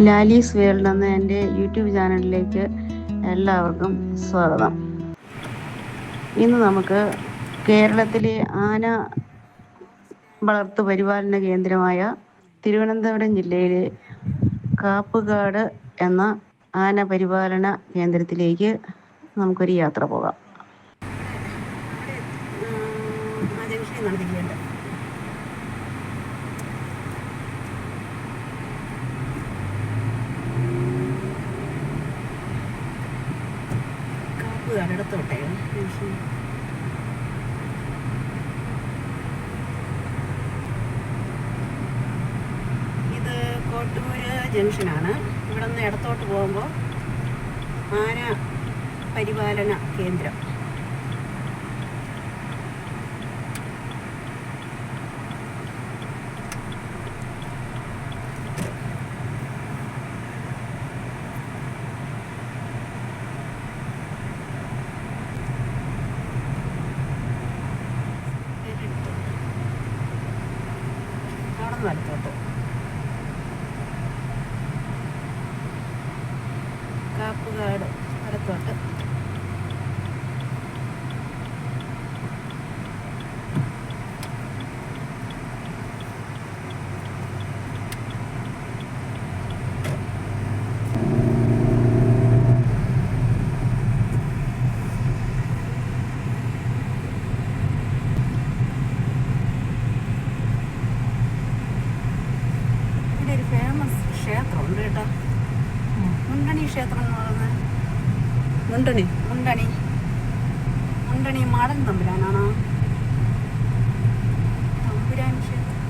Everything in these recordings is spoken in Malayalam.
ലാലീസ് വേൾഡ് എന്ന എൻ്റെ യൂട്യൂബ് ചാനലിലേക്ക് എല്ലാവർക്കും സ്വാഗതം. ഇന്ന് നമുക്ക് കേരളത്തിലെ ആന വളർത്തു പരിപാലന കേന്ദ്രമായ തിരുവനന്തപുരം ജില്ലയിലെ കാപ്പുകാട് എന്ന ആന പരിപാലന കേന്ദ്രത്തിലേക്ക് നമുക്കൊരു യാത്ര പോകാം. ഇടത്തോട്ടെ ഇത് കോട്ടൂര് ജംഗ്ഷനാണ്. ഇവിടെ നിന്ന് ഇടത്തോട്ട് പോകുമ്പോൾ ആന പരിപാലന കേന്ദ്രം. വലത്തോട്ട് കാപ്പുകാട് വലത്തോട്ട് ക്ഷേത്രമുണ്ട് കേട്ടോ. മുണ്ടണി ക്ഷേത്രം എന്ന് പറയുന്നത് മുണ്ടണി മാടൻ തമ്പുരാനാണോ? തമ്പുരാൻ ക്ഷേത്രം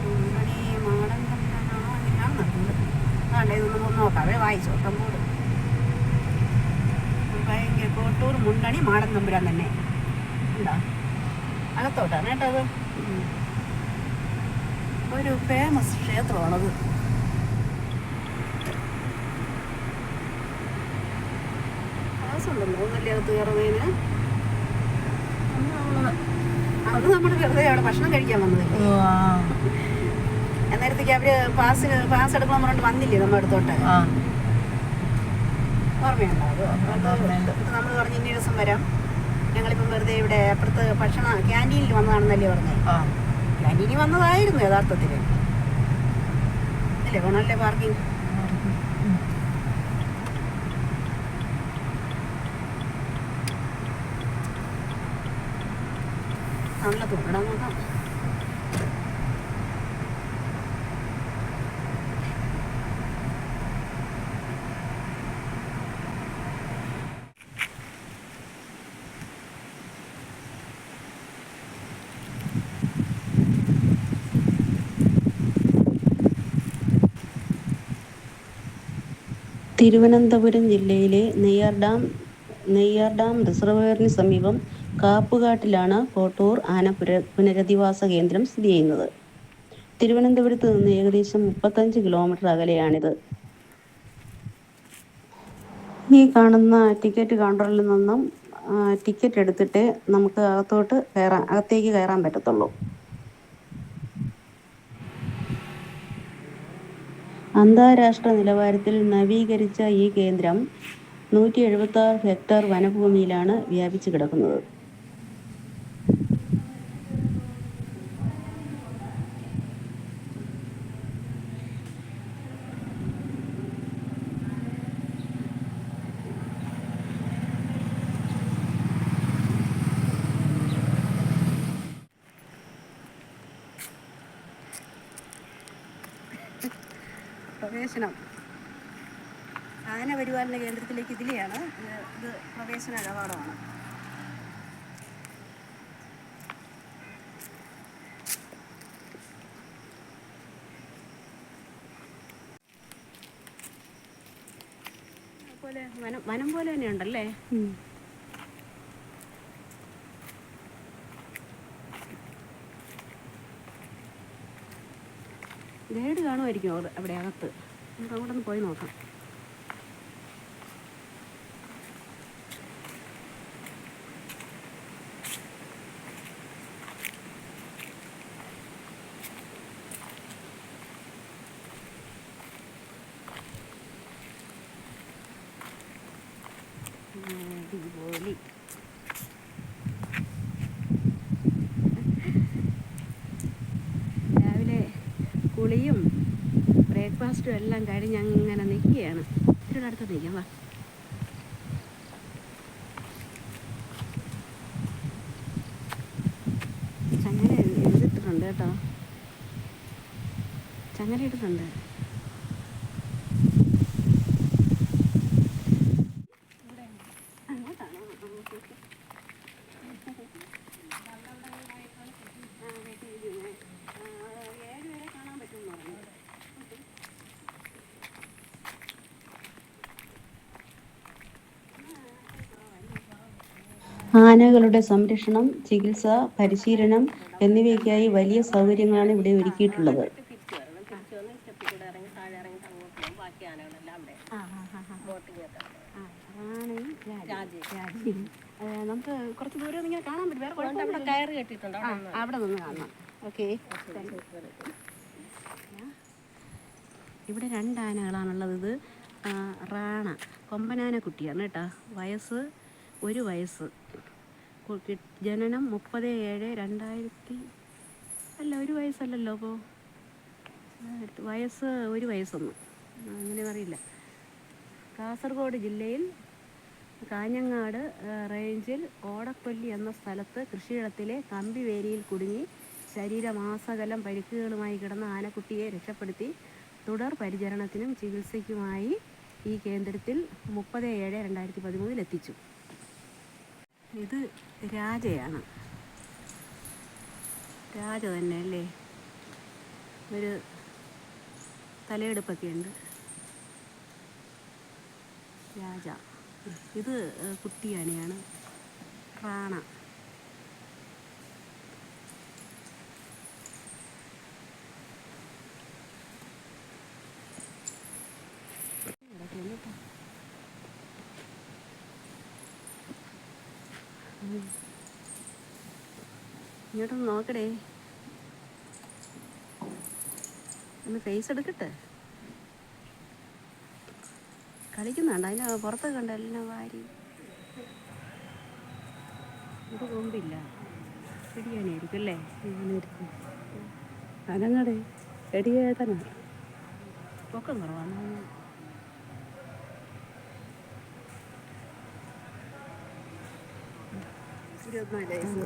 മുണ്ടണി മാടൻ തമ്പുരാനാണോ? അങ്ങനെയാണ് നടക്കുന്നത്. അതാണ്ട് ഇതൊന്നും നോക്കാവേ വായിച്ചോട്ടം പോട്. ഭയങ്കര കോട്ടൂർ മുണ്ടണി മാടൻ തമ്പുരാൻ തന്നെ ഉണ്ടോ? അകത്തോട്ടാണ് കേട്ടോ. അത് ഒരു ഫേമസ് ക്ഷേത്രമാണത്. ഒന്നല്ലേ അകത്ത് കയറുന്നതിന്. അത് നമ്മൾ വെറുതെ അവിടെ ഭക്ഷണം കഴിക്കാൻ വന്നത്. അന്നേരത്തേക്ക് അവര് പാസ് എടുക്കണം പറഞ്ഞിട്ട് വന്നില്ലേ നമ്മുടെ അടുത്തോട്ട്? ഓർമ്മയുണ്ടോ? അത് നമ്മൾ പറഞ്ഞ് ഇന്ന ദിവസം വരാം, ഞങ്ങളിപ്പം വെറുതെ ഇവിടെ അപ്പുറത്ത് ക്യാൻറ്റീനിൽ വന്നതാണെന്നല്ലേ പറഞ്ഞേ. ക്യാൻറ്റീനിൽ വന്നതായിരുന്നു യഥാർത്ഥത്തിൽ അല്ലേ? വേണമല്ലേ പാർക്കിംഗ്. നല്ല തൂക്കിടാൻ നോക്കാം. തിരുവനന്തപുരം ജില്ലയിലെ നെയ്യാർ ഡാം റിസർവോയറിന് സമീപം കാപ്പുകാട്ടിലാണ് കോട്ടൂർ ആന പുനരധിവാസ കേന്ദ്രം സ്ഥിതി ചെയ്യുന്നത്. തിരുവനന്തപുരത്ത് നിന്ന് ഏകദേശം 35 കിലോമീറ്റർ അകലെയാണിത്. ഈ കാണുന്ന ടിക്കറ്റ് കൗണ്ടറിൽ നിന്നും ടിക്കറ്റ് എടുത്തിട്ട് നമുക്ക് അകത്തേക്ക് കയറാൻ പറ്റത്തുള്ളൂ. അന്താരാഷ്ട്ര നിലവാരത്തിൽ നവീകരിച്ച ഈ കേന്ദ്രം 176 ഹെക്ടർ വനഭൂമിയിലാണ് വ്യാപിച്ചു കിടക്കുന്നത്. പ്രവേശനം ആന പരിപാലന കേന്ദ്രത്തിലേക്ക് ഇതിലെയാണ്. ഇത് പ്രവേശന കവാടമാണ്. അതുപോലെ വനം പോലെ തന്നെ ഉണ്ടല്ലേ. ഗൈഡ് കാണുമായിരിക്കും അവിടെ അകത്ത്. നമുക്ക് അങ്ങോട്ട് ഒന്ന് പോയി നോക്കാം. കുളിയും ബ്രേക്ക്ഫാസ്റ്റും എല്ലാം കഴിഞ്ഞ് അങ്ങനെ നിൽക്കുകയാണ്. ഇതിൻ്റെ അടുത്ത് നിൽക്കാം. വാ, ചങ്ങല ഇതിട്ടിട്ടുണ്ട് കേട്ടോ, ചങ്ങല ഇട്ടിട്ടുണ്ട്. ആനകളുടെ സംരക്ഷണം, ചികിത്സ, പരിശീലനം എന്നിവയ്ക്കായി വലിയ സൗകര്യങ്ങളാണ് ഇവിടെ ഒരുക്കിയിട്ടുള്ളത്. നമുക്ക് കുറച്ച് ദൂരം ഇങ്ങനെ കാണാൻ പറ്റും. വേറെ കയറ് കെട്ടിയിട്ടുണ്ട്, അവിടെ നിന്ന് കാണാം. ഓക്കെ. ഇവിടെ 2 ആനകളാണുള്ളത്. ഇത് റാണ കൊമ്പനാന കുട്ടിയാണ് കേട്ടോ. വയസ്സ് 1 വയസ്സ്. ജനനം 30/7/2000. അല്ല, 1 വയസ്സല്ലല്ലോ. അപ്പോൾ വയസ്സ് 1 വയസ്സൊന്നും അങ്ങനെയൊന്നും അറിയില്ല. കാസർഗോഡ് ജില്ലയിൽ കാഞ്ഞങ്ങാട് റേഞ്ചിൽ ഓടക്കൊല്ലി എന്ന സ്ഥലത്ത് കൃഷിയിടത്തിലെ കമ്പിവേലിയിൽ കുടുങ്ങി ശരീരമാസകലം പരിക്കുകളുമായി കിടന്ന ആനക്കുട്ടിയെ രക്ഷപ്പെടുത്തി തുടർ പരിചരണത്തിനും ചികിത്സയ്ക്കുമായി ഈ കേന്ദ്രത്തിൽ 30/7/2013 എത്തിച്ചു. ഇത് രാജയാണ്. രാജ തന്നെ അല്ലേ? ഒരു തലയെടുപ്പൊക്കെ ഉണ്ട്. രാജ. ഇത് കുട്ടിയാനയാണ്, റാണ. ഇങ്ങോട്ടൊന്ന് നോക്കടേ, ഒന്ന് ഫേസ് എടുക്കട്ടെ. കളിക്കുന്നുണ്ട്, അതിന് പുറത്തൊക്കെ ഉണ്ട് എല്ലാം വാരി. ഇത് കൊമ്പില്ല, പിടിയാനായിരിക്കും അല്ലേ? അനങ്ങടെ എടിയേതന പൊക്കം കുറവാണ്. 24 വയസ്സ്.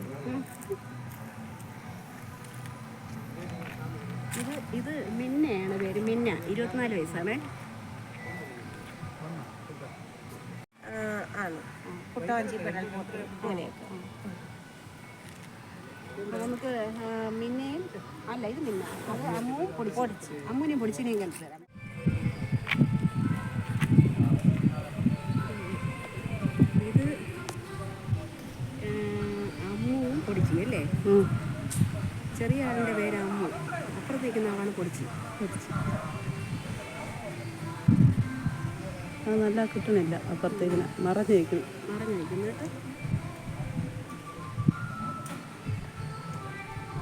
ഇത് മിന്നയാണ് പേര്, മിന്ന. 24 വയസ്സാണ്. ആണ് കുട്ടവഞ്ചി അങ്ങനെയൊക്കെ. അപ്പോൾ നമുക്ക് മിന്നയും അല്ല, ഇത് മിന്ന. അത് അമ്മുവും പൊടിച്ച് അമ്മുവിനെയും പൊടിച്ചിനെയും കാണിച്ചു തരാം. ഇത് അമ്മുവും പൊടിച്ചി അല്ലേ? ചെറിയ ആളിൻ്റെ പേര് അമ്മു, അപ്പുറത്തേക്കുന്ന ആളാണ് പൊടിച്ചി. അത് നല്ല കിട്ടണില്ല, അപ്പുറത്തേക്കിന് മറഞ്ഞു നിൽക്കുന്നു കേട്ടോ.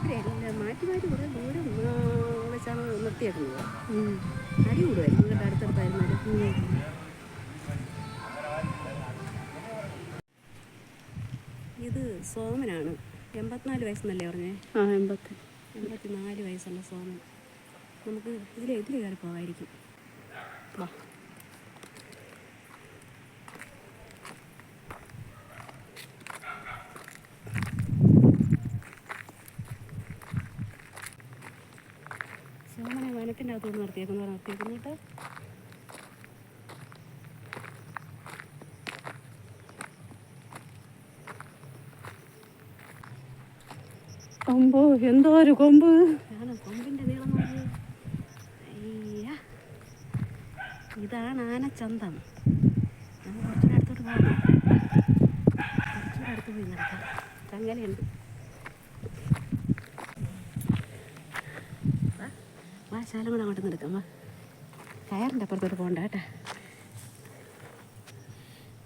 ഇവരെല്ലാം മാറ്റി കുറേ ദൂരം വെച്ചാണ് നിർത്തിയേക്കുന്നത്. അടി കൂടുമായിരുന്നു കേട്ടോ, അടുത്തടുത്തായിരുന്നാലും. ഇത് സോമനാണ്. 84 വയസ്സെന്നല്ലേ പറഞ്ഞേ? 84 വയസ്സുള്ള സോമൻ. നമുക്ക് ഇതിൽ കയറി പോകാമായിരിക്കും. വാ. സോമനെ വനത്തിൻ്റെ അകത്തുനിന്ന് നിർത്തിയേക്കുന്നു കേട്ടോ. കൊമ്പോ, എന്തോ ഒരു കൊമ്പ്. കൊമ്പിൻ്റെ നീളം നോക്കി. ഇതാണ് ആനച്ചന്തം. നമുക്ക് കുറച്ചുകൂടെ അടുത്തോട്ട് പോകാം. കുറച്ചുകൂടെ അടുത്ത് പോയി നടക്കാം. ചങ്ങലയുണ്ട്. വാ, ശാലം കൂടെ അങ്ങോട്ട് എടുക്കാം. വാ, കയറിൻ്റെ അപ്പുറത്തോട്ട് പോകണ്ട കേട്ടാ.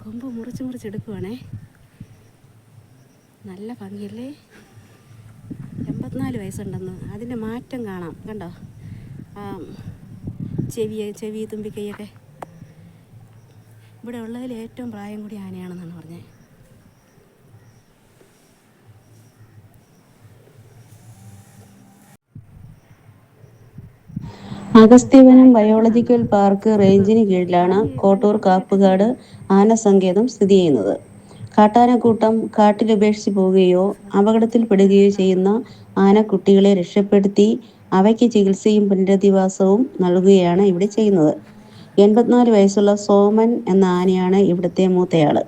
കൊമ്പ് മുറിച്ചെടുക്കുവാണേ. നല്ല ഭംഗിയല്ലേ? 84 വയസ്സുണ്ടെന്ന്. അതിൻ്റെ മാറ്റം കാണാം, കണ്ടോ? ചെവി തുമ്പിക്കൈയൊക്കെ. ഇവിടെ ഉള്ളതിൽ ഏറ്റവും പ്രായം കൂടി ആനയാണെന്നാണ് പറഞ്ഞത്. അഗസ്ത്യവനം ബയോളജിക്കൽ പാർക്ക് റേഞ്ചിന് കീഴിലാണ് കോട്ടൂർ കാപ്പുകാട് ആനസങ്കേതം സ്ഥിതി ചെയ്യുന്നത്. കാട്ടാനക്കൂട്ടം കാട്ടിലുപേക്ഷിച്ച് പോവുകയോ അപകടത്തിൽപ്പെടുകയോ ചെയ്യുന്ന ആനക്കുട്ടികളെ രക്ഷപ്പെടുത്തി അവയ്ക്ക് ചികിത്സയും പുനരധിവാസവും നൽകുകയാണ് ഇവിടെ ചെയ്യുന്നത്. 84 വയസ്സുള്ള സോമൻ എന്ന ആനയാണ് ഇവിടുത്തെ മൂത്തയാള്.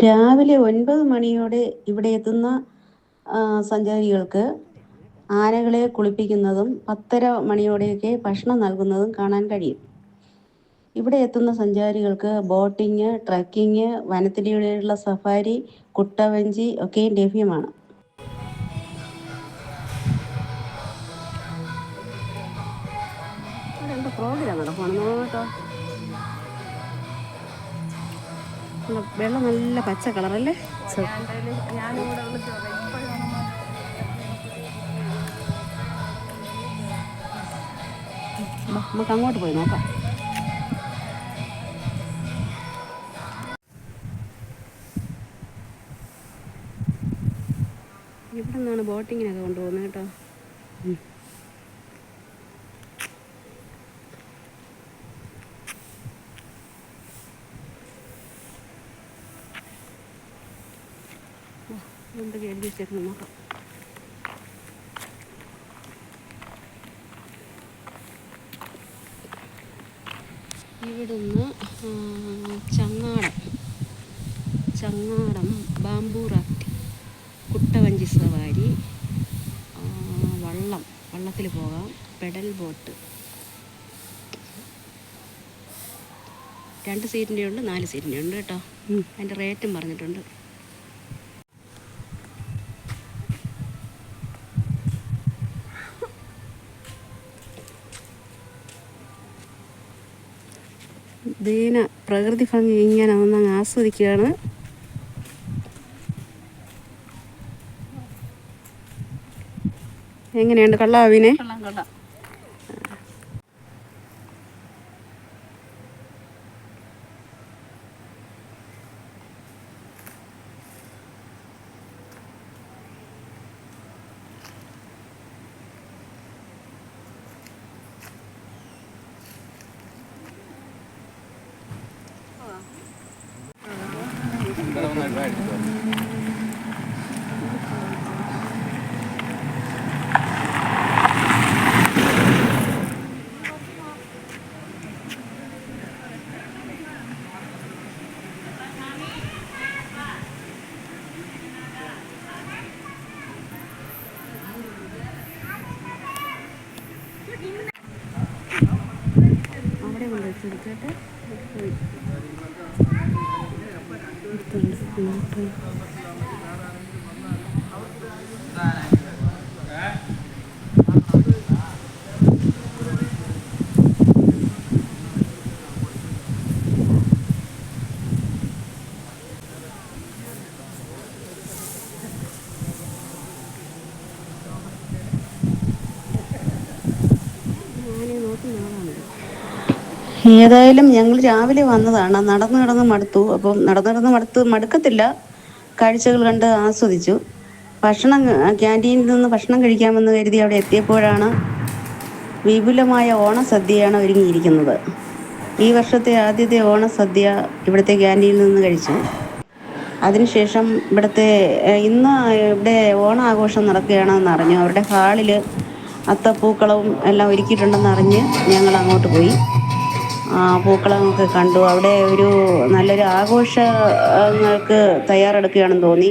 രാവിലെ 9 മണിയോടെ ഇവിടെ എത്തുന്ന സഞ്ചാരികൾക്ക് ആനകളെ കുളിപ്പിക്കുന്നതും 10:30 മണിയോടെയൊക്കെ ഭക്ഷണം നൽകുന്നതും കാണാൻ കഴിയും. ഇവിടെ എത്തുന്ന സഞ്ചാരികൾക്ക് ബോട്ടിങ്, ട്രക്കിങ്, വനത്തിലൂടെയുള്ള സഫാരി, കുട്ടവഞ്ചി ഒക്കെയും ലഭ്യമാണ്. പ്രോഗ്രാം നടക്കുകയാണ് കേട്ടോ. വെള്ളം നല്ല പച്ച കളറല്ലേ. നമുക്ക് അങ്ങോട്ട് പോയി നോക്കാം. ഇവിടെ നിന്നാണ് ബോട്ടിങ്ങിനൊക്കെ കൊണ്ടുപോകുന്നത് കേട്ടോ. എന്തൊക്കെ എഴുതി വെച്ചേക്കുന്നത് നോക്കാം. ഇവിടുന്ന് ചങ്ങാടം ബാംബു റാഫ്റ്റിംഗ്, കുട്ടവഞ്ചി സവാരി, വള്ളത്തിൽ പോകാം, പെഡൽ ബോട്ട്. 2 സീറ്റിൻ്റെ ഉണ്ട്, 4 സീറ്റിൻ്റെ ഉണ്ട് കേട്ടോ. അതിൻ്റെ റേറ്റും പറഞ്ഞിട്ടുണ്ട്. ദീന പ്രകൃതി ഭംഗി ഇങ്ങനെ ഒന്നങ്ങ് ആസ്വദിക്കുകയാണ്. എങ്ങനെയുണ്ട് കള്ളാവിനെ? അവിടെ കൊണ്ട് വെച്ചെടുക്കട്ടെ. ഏതായാലും ഞങ്ങൾ രാവിലെ വന്നതാണ്. നടന്ന് മടുത്തു. അപ്പം നടന്ന് മടുക്കത്തില്ല, കാഴ്ചകൾ കണ്ട് ആസ്വദിച്ചു. ക്യാൻറ്റീനിൽ നിന്ന് ഭക്ഷണം കഴിക്കാമെന്ന് കരുതി അവിടെ എത്തിയപ്പോഴാണ് വിപുലമായ ഓണസദ്യയാണ് ഒരുങ്ങിയിരിക്കുന്നത്. ഈ വർഷത്തെ ആദ്യത്തെ ഓണസദ്യ ഇവിടുത്തെ ക്യാൻറ്റീനിൽ നിന്ന് കഴിച്ചു. അതിനുശേഷം ഇന്ന് ഇവിടെ ഓണാഘോഷം നടക്കുകയാണെന്ന് അറിഞ്ഞു. അവരുടെ ഹാളിൽ അത്തപ്പൂക്കളവും എല്ലാം ഒരുക്കിയിട്ടുണ്ടെന്ന് അറിഞ്ഞ് ഞങ്ങൾ അങ്ങോട്ട് പോയി. പൂക്കളമൊക്കെ കണ്ടു. അവിടെ നല്ലൊരു ആഘോഷങ്ങൾക്ക് തയ്യാറെടുക്കുകയാണെന്ന് തോന്നി.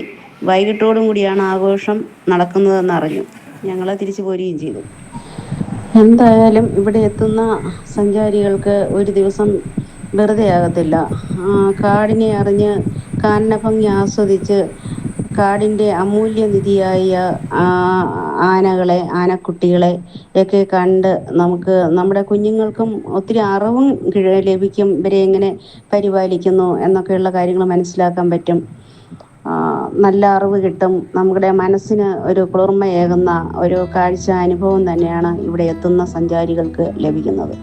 വൈകിട്ടോടും കൂടിയാണ് ആഘോഷം നടക്കുന്നതെന്ന് അറിഞ്ഞു. ഞങ്ങൾ തിരിച്ചു പോരുകയും ചെയ്തു. എന്തായാലും ഇവിടെ എത്തുന്ന സഞ്ചാരികൾക്ക് ഒരു ദിവസം വെറുതെ ആകത്തില്ല. കാടിനെ അറിഞ്ഞ് കാനനഭംഗി ആസ്വദിച്ച് കാടിൻ്റെ അമൂല്യനിധിയായ ആനകളെ, ആനക്കുട്ടികളെ ഒക്കെ കണ്ട് നമ്മുടെ കുഞ്ഞുങ്ങൾക്കും ഒത്തിരി അറിവും ലഭിക്കും. ഇവരെ എങ്ങനെ പരിപാലിക്കുന്നു എന്നൊക്കെയുള്ള കാര്യങ്ങൾ മനസ്സിലാക്കാൻ പറ്റും. നല്ല അറിവ് കിട്ടും. നമ്മുടെ മനസ്സിന് ഒരു കുളിർമയേകുന്ന ഒരു കാഴ്ച അനുഭവം തന്നെയാണ് ഇവിടെ എത്തുന്ന സഞ്ചാരികൾക്ക് ലഭിക്കുന്നത്.